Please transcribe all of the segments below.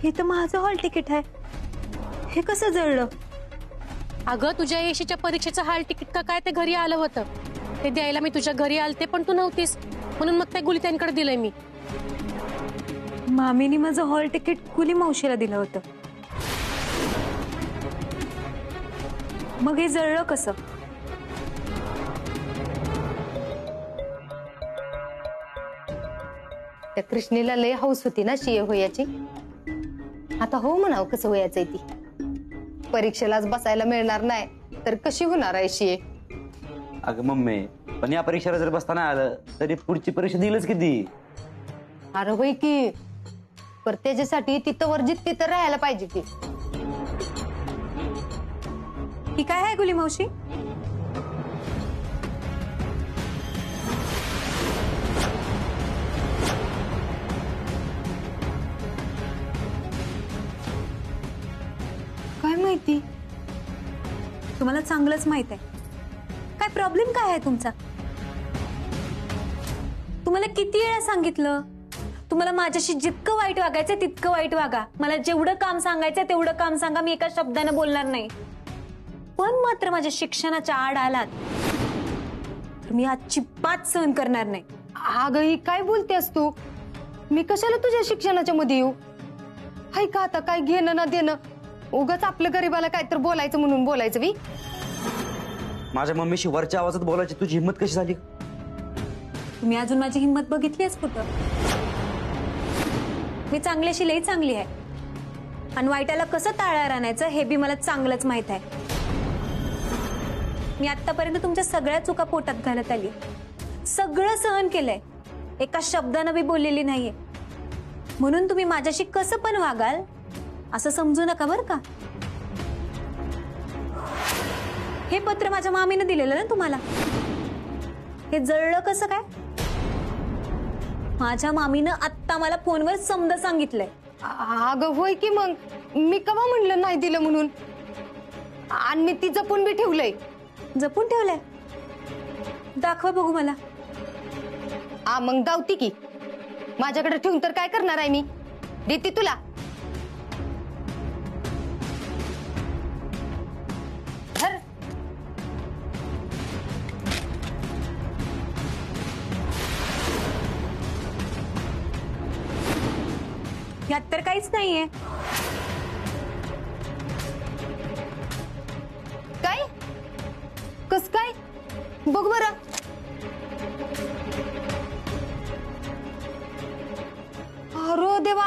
हे तर माझं हॉल तिकीट आहे, हे कसं जळलं? अगं तुझ्या येशीच्या परीक्षेचं हाल तिकीट का काय ते घरी आलं होतं, ते द्यायला मी तुझ्या घरी आलते पण तू नव्हतीस, म्हणून मग त्या गुलितांकडे दिलंय मी. मामीने माझं हॉल तिकीट गुली मावशीला दिलं होतं, मग हे जळलं कसं? त्या कृष्णेला लय हौस होती ना शिये होयाची. आता हो म्हणावं कसं होयाचंय ती. परीक्षेलाच बसायला मिळणार नाही तर कशी होणार आहे शिये. अगं मम्मी, पण या परीक्षेला जर बसता नाही आलं तरी पुढची परीक्षा दिलच किती. अरे होय की, पर त्याच्यासाठी तिथं वर्जित तिथं राहायला पाहिजे की. ही काय आहे गुली मावशी? काय माहिती? तुम्हाला चांगलंच माहित आहे. काय प्रॉब्लेम काय आहे तुमचा? तुम्हाला किती वेळा सांगितलं, तुम्हाला माझ्याशी जितकं वाईट वागायचं तितकं वाईट वागा. मला जेवढं काम सांगायचं तेवढं काम सांगा, मी एका शब्दाने बोलणार नाही. पण मात्र माझ्या शिक्षणाच्या आड आलात तर मी अजिबात सहन करणार नाही. अगं ही काय बोलतेस तू? मी कशाला तुझ्या शिक्षणाच्या मध्ये येऊ? हाय का आता काय घेणं ना देणं, उगाच आपल्या गरीबाला काय तर बोलायचं म्हणून बोलायचं बी. माझ्या मम्मीशी वरच्या आवाजात बोलायची तुझी हिंमत कशी झाली? तुम्ही अजून माझी हिंमत बघितलीच कुठं? मी चांगल्याशी लई चांगली आहे आणि वाईटाला कसं टाळायला आणायचं हे बी मला चांगलंच माहित आहे. मी आतापर्यंत तुमच्या सगळ्या चुका पोटात घालत आली, सगळं सहन केलंय, एका शब्दानं बी बोललेली नाहीये. म्हणून तुम्ही माझ्याशी कसं पण वागाल असं समजू नका बरं का. हे पत्र माझ्या मामीनं दिलेलं ना तुम्हाला, हे जळलं कसं काय? माझ्या मामीनं आत्ता मला फोनवर समज सांगितलंय. अगं होय की, मग मी कवा म्हणलं नाही दिलं म्हणून? आणि मी ती जपून बी ठेवलंय. जपून ठेवलंय? दाखवा बघू मला. मग दावती की, माझ्याकडे ठेवून तर काय करणार आहे मी? देते तुला. धर. यात तर काहीच नाहीये. काय? कस काय? बघ बरं. अरे देवा,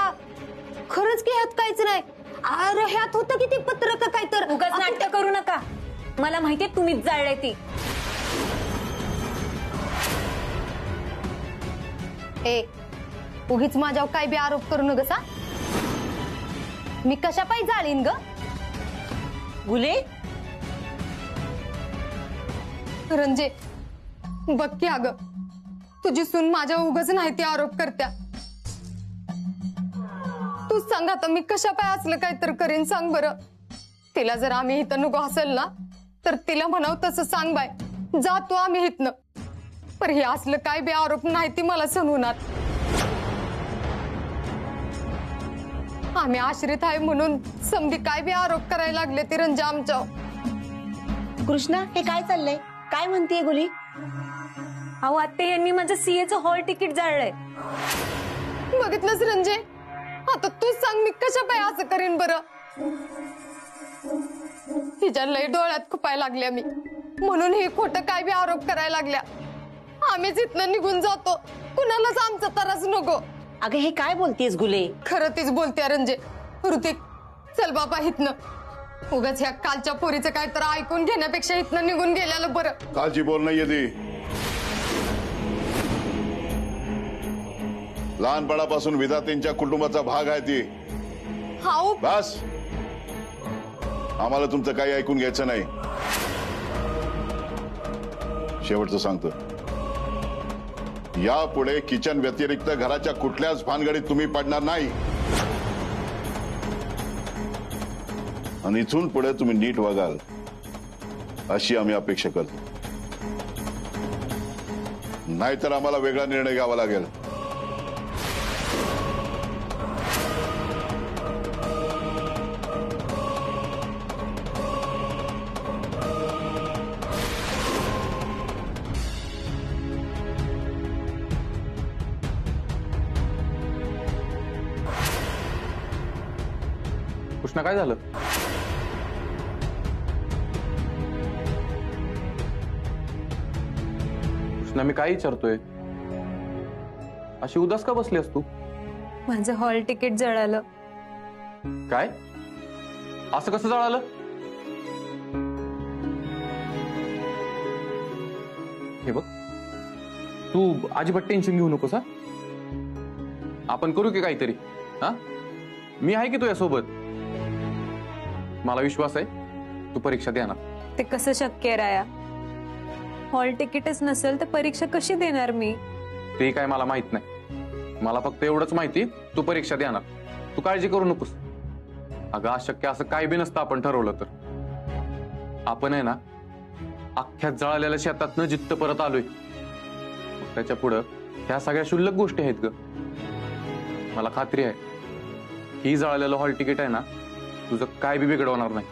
खरंच की ह्यात काहीच नाही. अरे ह्यात होतं की ते पत्र का काय तर. उगाच नाट्य करू नका, मला माहितीये तुम्हीच जाळले ती. ए, उगीच माझ्यावर काय बी आरोप करू नगस हा. मी कशा पायी जाळीन ग? गुले, रंजे बघ की, अगं तुझी सून माझ्या उगाच नाही ते आरोप करत्या. तू सांग आता मी कशा पाय असलं काय तर करीन, सांग बरं. तिला जर आम्ही इथं नको असेल ना तर तिला म्हणाव तसं सांग बाय, जातो आम्ही इथनं. पर हे असलं काय बी आरोप नाही ती मला सहन होणार. आम्ही आश्रित आहे म्हणून समधी काय बी आरोप करायला लागले ती रंजा आमच्या. कृष्णा हे काय चाललंय? काय म्हणतीये गुली? अहो आत्ते, यांनी माझं सीएचं हॉल तिकीट जाळलंय. बघितलंस रंजे, आता तूच सांग मी कशा पाय असं करीन बरं. तिच्या लय डोळ्यात खुपायला लागल्या मी, म्हणून ही खोटं काय बी आरोप करायला लागल्या. आम्हीच इथनं निघून जातो, कुणालाच आमचा त्रास नको. अगं हे काय बोलतेस गुले? खरं तीच बोलते रंजे. ऋतिक चल बाबा इथनं. उगाच ह्या कालच्या पोरीचं काय तर ऐकून घेण्यापेक्षा इथनं निघून गेल्याला बरं. कालची बोल नाहीये ती. लहानपणापासून विधात्यांच्या कुटुंबाचा भाग आहे ती. हाऊ बस, आम्हाला तुमचं काही ऐकून घ्यायचं नाही. शेवटचं सांगतो, यापुढे किचन व्यतिरिक्त घराच्या कुठल्याच भानगडीत तुम्ही पडणार नाही. आणि इथून पुढे तुम्ही नीट वागाल अशी आम्ही अपेक्षा करतो. नाहीतर आम्हाला वेगळा निर्णय घ्यावा लागेल. कृष्णा काय झालं? कृष्णा मी काय विचारतोय? अशी उदास का बसली तू? माझं हॉल तिकीट जळालं. काय? असं कसं जळालं? हे बघ, तू अजिबात टेन्शन घेऊ नकोस. हा, आपण करू की काहीतरी. हा, मी आहे की तुझ्या सोबत. मला विश्वास आहे तू परीक्षा देणार. ते कसं शक्य आहे राया? हॉल तिकीटच नसेल तर परीक्षा कशी देणार मी? ते काय मला माहित नाही. मला फक्त एवढंच माहिती, तू परीक्षा देणार. तू काळजी करू नकोस. अगं अशक्य असं काय बी नसतं आपण ठरवलं तर. आपण आहे ना अख्ख्या जळालेल्या शेतातनं जित्त परत आलोय. त्याच्या पुढं ह्या सगळ्या क्षुल्लक गोष्टी आहेत ग. मला खात्री आहे ही जळालेलं हॉल तिकीट आहे ना तुझं काय बी बिघडवणार नाही.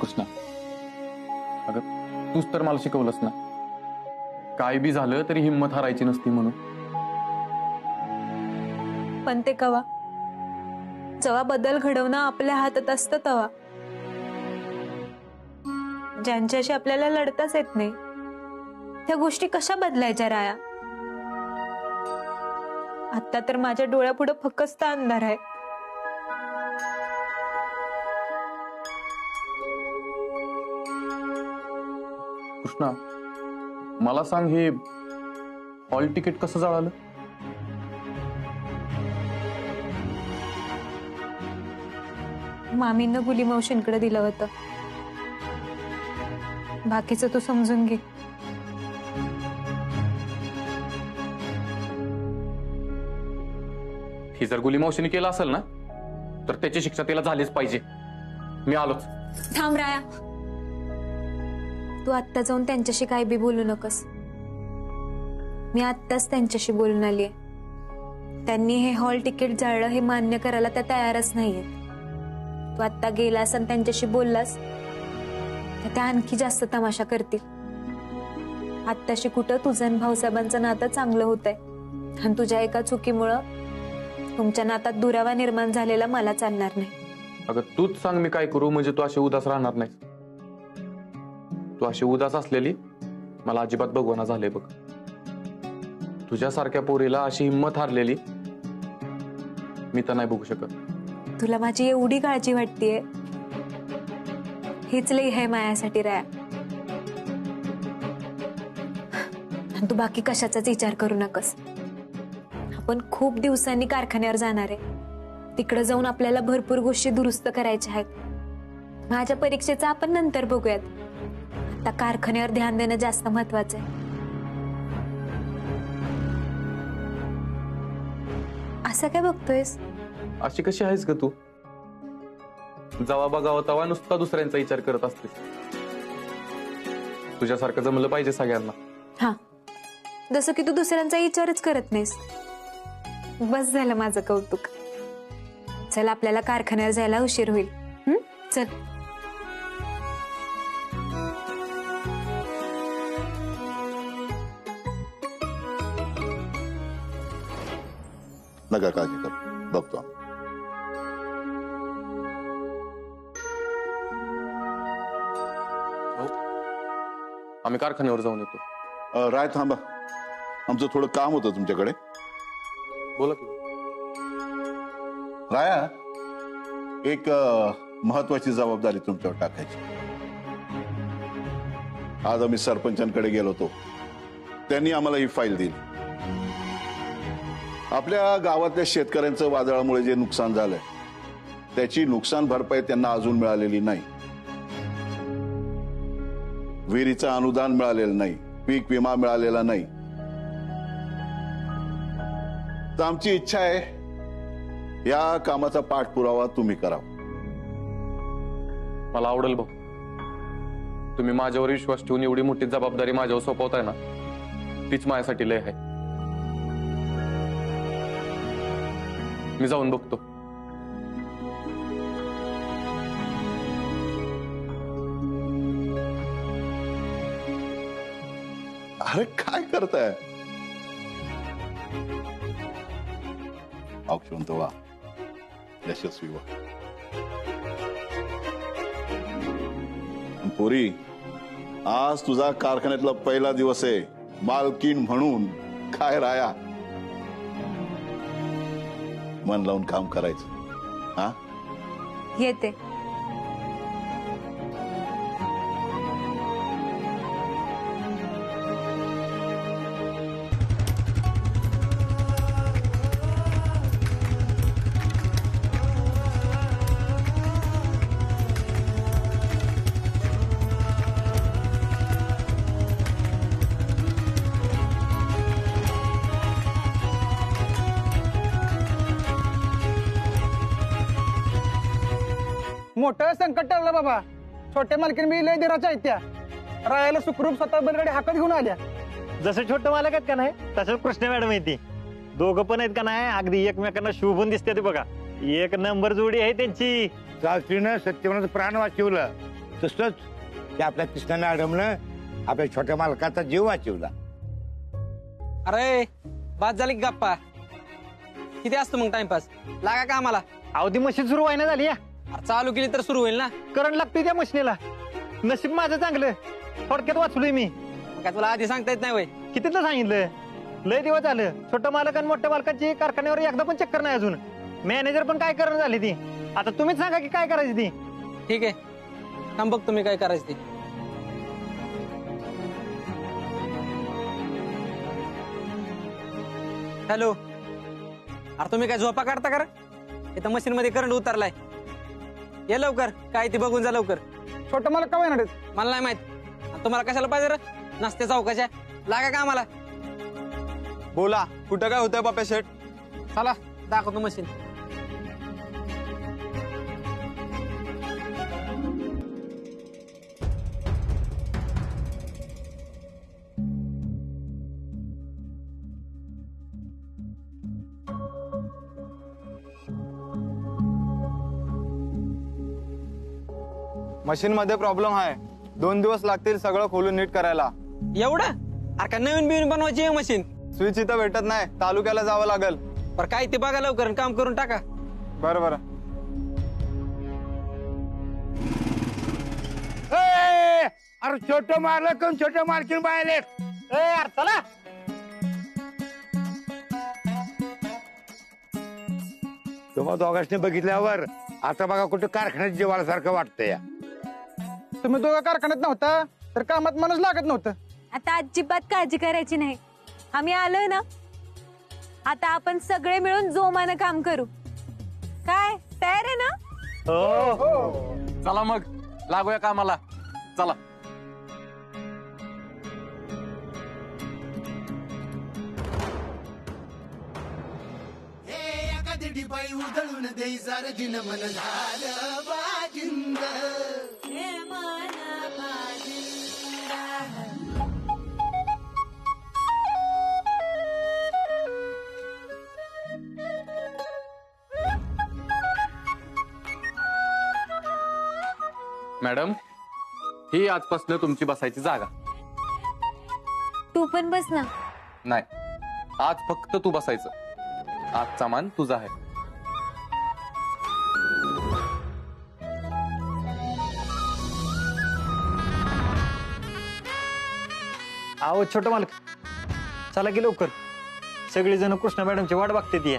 कृष्णा, अगं तूच तर मला शिकवलंस ना, काय बी झालं तरी हिंमत हारायची नसती म्हणून. पण ते कवा? जेव्हा बदल घडवणं आपल्या हातात असतं तेव्हा. ज्यांच्याशी आपल्याला लढताच येत नाही त्या गोष्टी कशा बदलायच्या राया? आता तर माझ्या डोळ्यापुढे फक्त अंधार आहे. कृष्णा, मला सांग, हे हॉल तिकीट कसं जळालं? मामीनं गुली मावशींकडे दिलं होतं. बाकीचं तू समजून घे. ही जर गुली मावशीने केलं असेल ना तर त्याची शिक्षा तिला झालीच पाहिजे. मी आलोच. थांब राया, तू आत्ता जाऊन त्यांच्याशी काय बी बोलू नकस. मी आत्ताच त्यांच्याशी बोलून आलीये. त्यांनी हे हॉल तिकीट जाळलं हे मान्य करायला त्या तयारच नाहीये. तू आत्ता गेलास आणि त्यांच्याशी बोललास तर त्या आणखी जास्त तमाशा करतील. आत्ताशी कुठं तुझं आणि भाऊसाहेबांचं नातं चांगलं होतंय आणि तुझ्या एका चुकीमुळं तुमच्या नातात दुरावा निर्माण झालेला मला चालणार नाही. अगं तूच सांग मी काय करू म्हणजे तू अशी उदास राहणार नाही. तू अशी उदास असलेली मला अजिबात बघवना झाले बघ. तुझ्यासारख्या पोरीला अशी हिंमत हारलेली मी तर नाही बघू शकत. तुला माझी एवढी काळजी वाटतेय हेच लई आहे मायासाठी राया. तू बाकी कशाचाच विचार करू नकस. आपण खूप दिवसांनी कारखान्यावर जाणार आहे. तिकडे जाऊन आपल्याला भरपूर गोष्टी दुरुस्त करायच्या आहेत. माझ्या परीक्षेचा आपण नंतर बघूयात. आता कारखान्यावर ध्यान देणं जास्त महत्वाचं आहे. असं काय बघतोयस? अशी कशी आहेस ग तू? जवा बघावं तवा नुसता दुसऱ्यांचा विचार करत असतेस. तुझ्यासारखं जमलं पाहिजे सगळ्यांना. हा, जसं की तू दुसऱ्यांचा विचारच करत नाहीस. बस झालं माझं कौतुक. चल आपल्याला कारखान्यावर जायला उशीर होईल. चल. नका काळजी कर, बघतो. आम्ही कारखान्यावर जाऊन येतो. राय थांबा, आमचं थोडं काम होतं तुमच्याकडे. बोला की. राया, एक महत्वाची जबाबदारी तुमच्यावर टाकायची. आज आम्ही सरपंचांकडे गेलो होतो. त्यांनी आम्हाला ही फाईल दिली. आपल्या गावातल्या शेतकऱ्यांचं वादळामुळे जे नुकसान झालंय त्याची नुकसान भरपाई त्यांना अजून मिळालेली नाही. विहिरीचं अनुदान मिळालेलं नाही, पीक विमा मिळालेला नाही. तर आमची इच्छा आहे या कामाचा पाठपुरावा तुम्ही करा. मला आवडेल भाऊ. तुम्ही माझ्यावर विश्वास ठेवून एवढी मोठी जबाबदारी माझ्यावर सोपवताय ना, तीच माझ्यासाठी लय आहे. मी जाऊन बघतो. अरे काय करताय? औक्षवंत व्हा, यशस्वी व्हा. पोरी, आज तुझा कारखान्यातला पहिला दिवस आहे. मालकीण म्हणून काय राया, मन लावून काम करायचं. हा, येते. मोठं संकट टळलं बाबा. छोट्या मालकीन मी लय दिराच्या आहेत त्या. राहायला सुखरूप स्वतः बैलगाडी हाकत घेऊन आल्या. जसं छोटं मालक आहेत का नाही तसंच कृष्ण मॅडम आहे ती. दोघं पण आहेत का नाही अगदी एकमेकांना शोभून दिसते ते बघा. एक नंबर जोडी आहे त्यांची. सासरीनं सत्यवानाचं प्राण वाचवलं तसंच ते आपल्या कृष्णा मॅडमनं आपल्या छोट्या मालकाचा जीव वाचवला. अरे बाद झाली की गप्पा. किती असतो मग टाइमपास? लागा का आम्हाला? अवधी मशीन सुरू व्हायला झाली. अरे चालू केली तर सुरू होईल ना. करंट लागते त्या मशीनीला. नशीब माझं चांगलं, थोडक्यात वाचलोय मी. काय तुला आधी सांगता येत नाही वय? कितीला सांगितलं, लय दिवस झालं. छोटं मालक आणि मोठ्या मालकाची कारखान्यावर एकदा पण चक्कर नाही अजून. मॅनेजर पण काय करणं झाली ती. आता तुम्हीच सांगा की काय करायची ती. ठीक आहे, थांब बघ तुम्ही काय करायचं ते. हॅलो, अरे तुम्ही काय झोपा काढता का? इथं मशीन मध्ये करंट उतरलाय. ये लवकर, काय ती बघून जा लवकर. छोटं मालक का येणार मला नाही माहित. आणि तुम्हाला कशाला पाहिजे रे? नसते चौकाच्या. लागा का आम्हाला? बोला, कुठं काय होतंय बाप्या शेठ? चला दाखवतो मशीन. मशीन मध्ये प्रॉब्लेम आहे. 2 दिवस लागतील सगळं खोलून नीट करायला. एवढं? अरे का नवीन बिवीन बनवायची आहे मशीन? स्विच इथं भेटत नाही, तालुक्याला जावं लागल. पर काय ते बघा लवकर, काम करून टाका. बरं बरं. अरे छोटं मालक आणि छोट्या मालकीन बाहेर. चला. तुम्हा दोघांनी बघितल्यावर आता बघा कुठं कारखान्यात जेवायसारखं वाटतंय. तुम्ही दोघं कारखान्यात नव्हता तर कामात मनच लागत नव्हतं. आता अजिबात काळजी करायची नाही. आम्ही आलोय ना, आता आपण सगळे मिळून जोमानं काम करू. काय तयार आहे ना? चला मग लागूया कामाला. चला. मॅडम, ही आजपासून तुमची बसायची जागा. तू पण बस ना. नाही, आज फक्त तू बसायचं. आजचा मान तुझा आहे. अहो छोटं मालक, चला की लवकर. सगळी जण कृष्णा मॅडमची वाट बघते ती.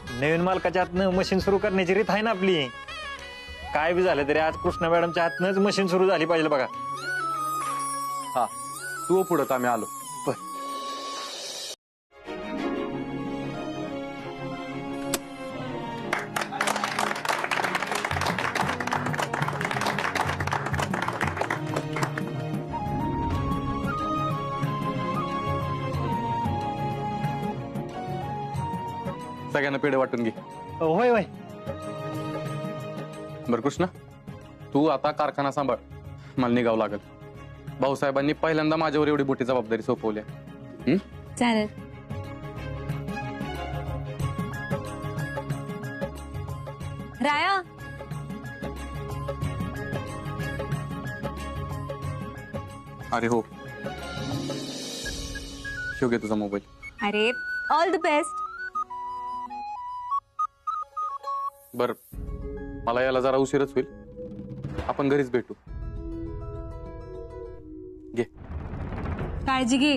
नवीन मालकाच्या हातनं मशीन सुरू करण्याची रीत आहे ना आपली. काय बी झालं तरी आज कृष्णा मॅडमच्या हातनंच मशीन सुरू झाली पाहिजे बघा. हा, तू पुढं, आम्ही आलो. सगळ्यांना पेढे वाटून घे. होय होय. बरं कृष्णा, तू आता कारखाना सांभाळ. मला निघावं लागेल. भाऊसाहेबांनी पहिल्यांदा माझ्यावर एवढी मोठी जबाबदारी सोपवली. चालेल. राया, अरे हो, शिव घे तुझा मोबाईल. अरे ऑल द बेस्ट. बर, मला यायला जरा उशीरच होईल, आपण घरीच भेटू. घे. काळजी घे.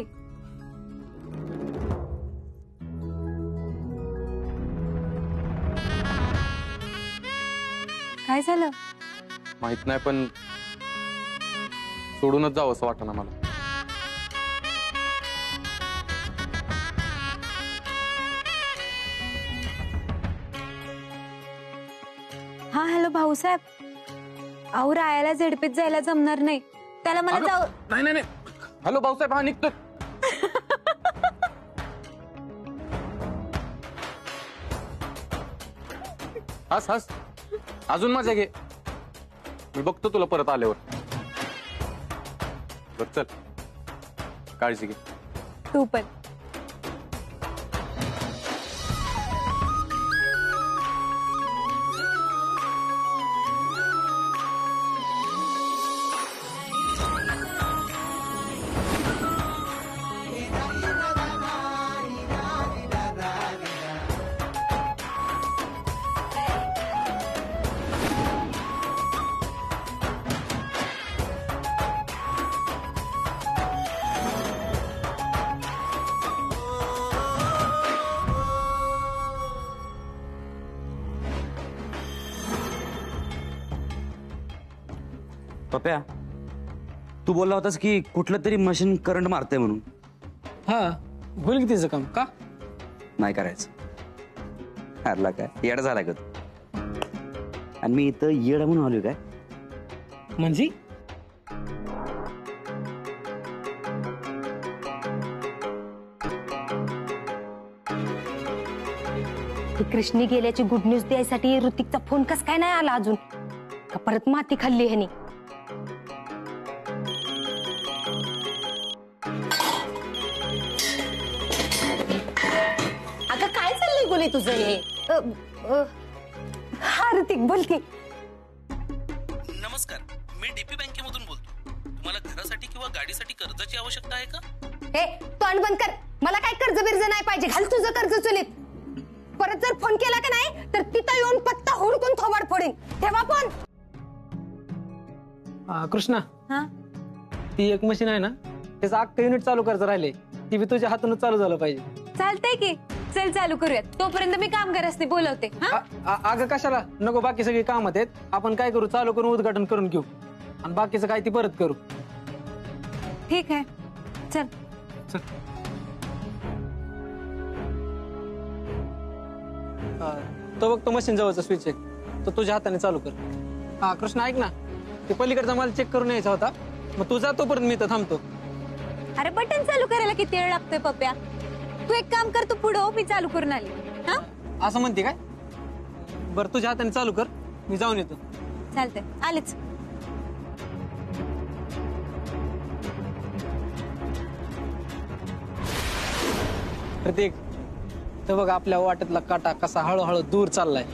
काय झालं? माहित नाही, पण सोडूनच जावं असं वाटतं ना मला. हा हॅलो भाऊसाहेब, अहो रायाला झेडपीत जायला जमणार नाही, त्याला मला जाऊ. नाही नाही नाही, हॅलो भाऊसाहेब, हा निघतोय. हस हस, अजून मजा घे, मी बघतो तुला परत आल्यावर. बर चल, काळजी घे. तू पण. पप्या, तू बोलला होतास की कुठलं तरी मशीन करंट मारतंय म्हणून. हा, होईल की तिचं काम का? नाही करायचं. हरला काय, येडा झाला का तू? आणि मी इथं येडा म्हणून आलोय काय? म्हणजे कृष्णी गेल्याची गुड न्यूज द्यायसाठी ऋतिकचा फोन कस काय नाही आला अजून? का परत माती खाल्ली ह्यानी? अगं काय चाललंय गुली तुझं हे? हा ऋतिक, बोल की. नमस्कार, मी डीपी बँकेमधून बोलतो. तुम्हाला घरासाठी किंवा गाडीसाठी कर्जाची आवश्यकता आहे का? हे तोंड बंद कर. मला काय कर्ज बिर्ज नाही पाहिजे. घाल तुझं कर्ज चुलीत. परत जर फोन केला का नाही तर तिथं येऊन पत्ता हुडकून थोबाड फोडीन. ठेवा फोन. कृष्णा, हा, ती एक मशीन आहे ना, त्याचं अख्खं युनिट चालू करायचं राहिले, ती बी तुझ्या हातूनच चालू झालं पाहिजे. चालतंय की. चल चालू करूयात, तोपर्यंत मी काम करत बोलवते. हा, अगं कशाला नको, बाकी सगळी कामात आहेत. आपण काय करू, चालू करून उद्घाटन करून घेऊ आणि बाकीचं काय ती परत करू. ठीक आहे, चल. तो बघ, तो मशीन जवळचा स्विच आहे, तो तुझ्या हाताने चालू कर. हा कृष्णा, ऐक ना, ते पलीकडचा मला चेक करून यायचा होता, मग तू जा, तोपर्यंत मी इथं थांबतो. अरे बटन चालू करायला किती वेळ लागतोय पप्या? तू एक काम कर, तू पुढं, मी चालू करून आली. हा, असं म्हणते काय? बरं, तुझ्या हाताने चालू कर, मी जाऊन येतो. चालतंय, आलेच. प्रत्येक तर बघ, आपल्या वाटेतला काटा कसा हळूहळू दूर चाललाय.